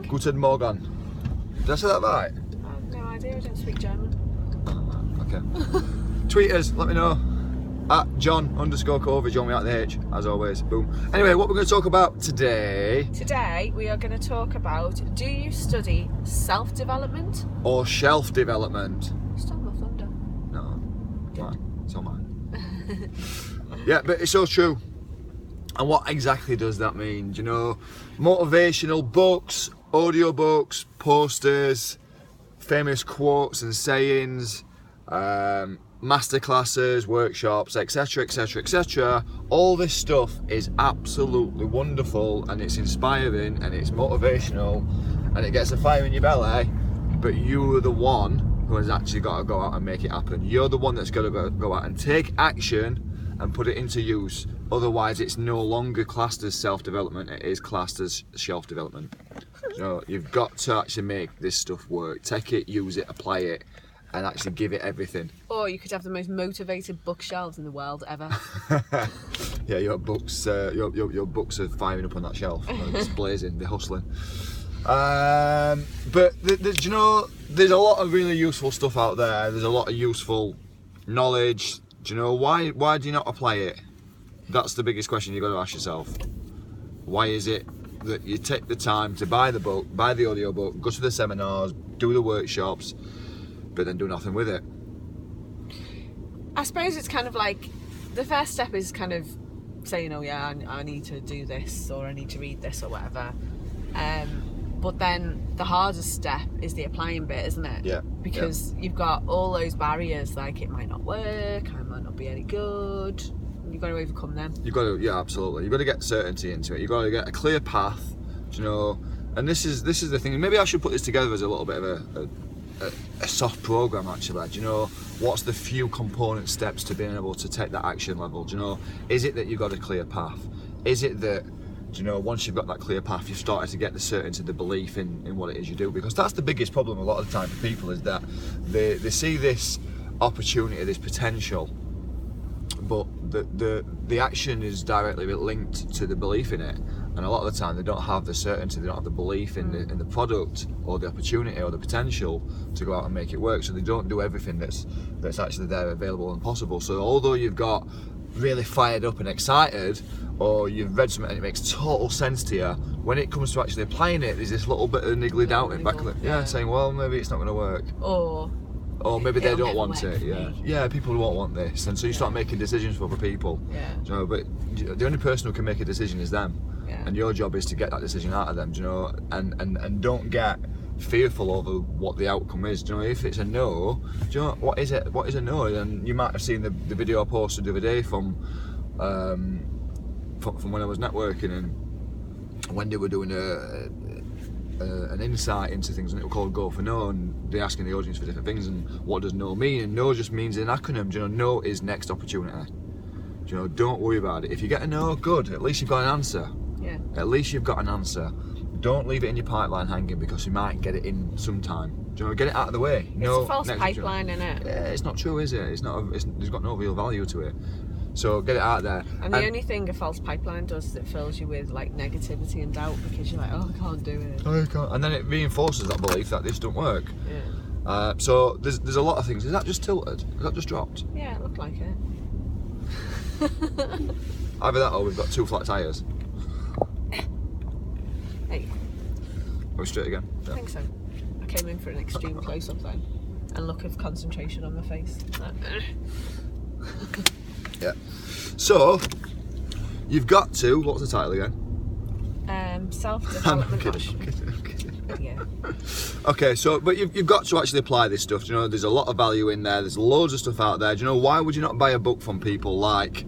Guten Morgen. Did I say that right? I have no idea, I don't speak German. Okay. Tweet us, let me know. At Jon_Covey, John without the H, as always. Boom. Anyway, what we're going to talk about today. Today we are going to talk about, do you study self-development? Or shelf development. Stole my thunder. No. Mine. It's all mine. Yeah, but it's so true. And what exactly does that mean? Do you know, motivational books, audiobooks, posters, famous quotes and sayings, masterclasses, workshops, etc, etc, etc. All this stuff is absolutely wonderful, and it's inspiring, and it's motivational, and it gets a fire in your belly, but you are the one who has actually got to go out and make it happen. You're the one that's got to go out and take action and put it into use. Otherwise, it's no longer classed as self-development, it is classed as shelf development. So you've got to actually make this stuff work. Take it, use it, apply it, and actually give it everything. Or you could have the most motivated bookshelves in the world ever. Yeah, your books are firing up on that shelf. It's blazing, they're hustling. But you know, there's a lot of really useful stuff out there. There's a lot of useful knowledge. Do you know why do you not apply it? That's the biggest question you've got to ask yourself. Why is it that you take the time to buy the book, buy the audio book, go to the seminars, do the workshops, but then do nothing with it? I suppose it's kind of like, the first step is kind of saying, oh yeah, I need to do this, or I need to read this, or whatever. But then the hardest step is the applying bit, isn't it? Yeah. Because you've got all those barriers, like it might not work, I might not be any good. You've got to overcome them. You've got to, yeah, absolutely. You've got to get certainty into it. You've got to get a clear path, you know. And this is the thing. Maybe I should put this together as a little bit of a soft program, actually. Do you know, what's the few component steps to being able to take that action level? Do you know, is it that you've got a clear path? Is it that, do you know, once you've got that clear path, you've started to get the certainty, the belief in what it is you do? Because that's the biggest problem a lot of the time for people, is that they see this opportunity, this potential, but the action is directly linked to the belief in it, and a lot of the time they don't have the certainty, they don't have the belief in the product or the opportunity or the potential to go out and make it work, so they don't do everything that's actually there, available and possible. So although you've got really fired up and excited, or you've read something and it makes total sense to you, when it comes to actually applying it, there's this little bit of niggly doubt in the back of it, saying, well, maybe it's not going to work, or maybe they don't want it. Yeah, people won't want this, and so you start making decisions for other people. You know, but the only person who can make a decision is them, and your job is to get that decision out of them. Do you know, and don't get fearful over what the outcome is. Do you know, if it's a no, do you know what is it? What is a no? And you might have seen the video I posted the other day from when I was networking, and when they were doing an insight into things, and it was called Go for No, and they're asking the audience for different things, and what does no mean? And no just means an acronym. Do you know, no is next opportunity. Do you know, don't worry about it. If you get a no, good, at least you've got an answer. Yeah. At least you've got an answer. Don't leave it in your pipeline hanging, because you might get it in sometime. Do you know, get it out of the way. It's a false pipeline, isn't it? Yeah, it's not true, is it? It's got no real value to it. So get it out there. And the only thing a false pipeline does is it fills you with like negativity and doubt, because you're like, oh, I can't do it. I can't. And then it reinforces that belief that this don't work. Yeah. So there's a lot of things. Is that just tilted? Is that just dropped? Yeah, it looked like it. Either that, or we've got two flat tyres. Hey. Are we straight again? I think so. I came in for an extreme close-up then, and look of concentration on my face. Yeah. So you've got to. What's the title again? Self-development. I'm kidding. Yeah. Okay, so but you've got to actually apply this stuff. Do you know, there's a lot of value in there. There's loads of stuff out there. Do you know, why would you not buy a book from people like,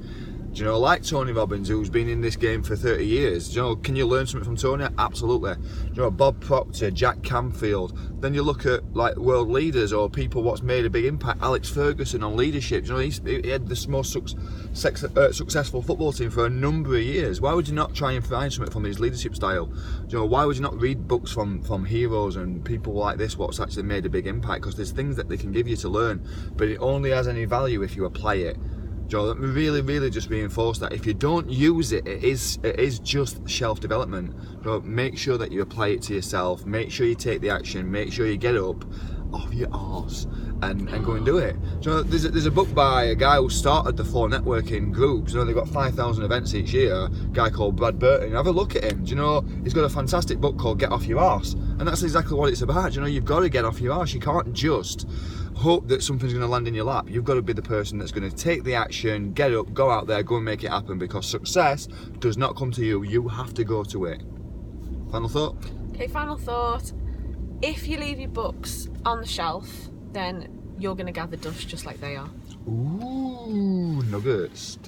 do you know, like Tony Robbins, who's been in this game for 30 years? Do you know, can you learn something from Tony? Absolutely. Do you know, Bob Proctor, Jack Canfield. Then you look at like world leaders or people what's made a big impact. Alex Ferguson on leadership. Do you know, he had the most successful football team for a number of years. Why would you not try and find something from his leadership style? Do you know, why would you not read books from heroes and people like this what's actually made a big impact? Because there's things that they can give you to learn, but it only has any value if you apply it. Joe, let me really just reinforce that. If you don't use it, it is just shelf development. So make sure that you apply it to yourself. Make sure you take the action. Make sure you get up off your arse and go and do it. So there's a book by a guy who started the 4 networking groups. You know, they've got 5,000 events each year. A guy called Brad Burton. Have a look at him. Do you know, he's got a fantastic book called Get Off Your Arse, and that's exactly what it's about. You know, you've got to get off your arse. You can't just hope that something's going to land in your lap. You've got to be the person that's going to take the action, get up, go out there, go and make it happen, because success does not come to you. You have to go to it. Final thought? Okay, final thought. If you leave your books on the shelf, then you're going to gather dust just like they are. Ooh, nuggets.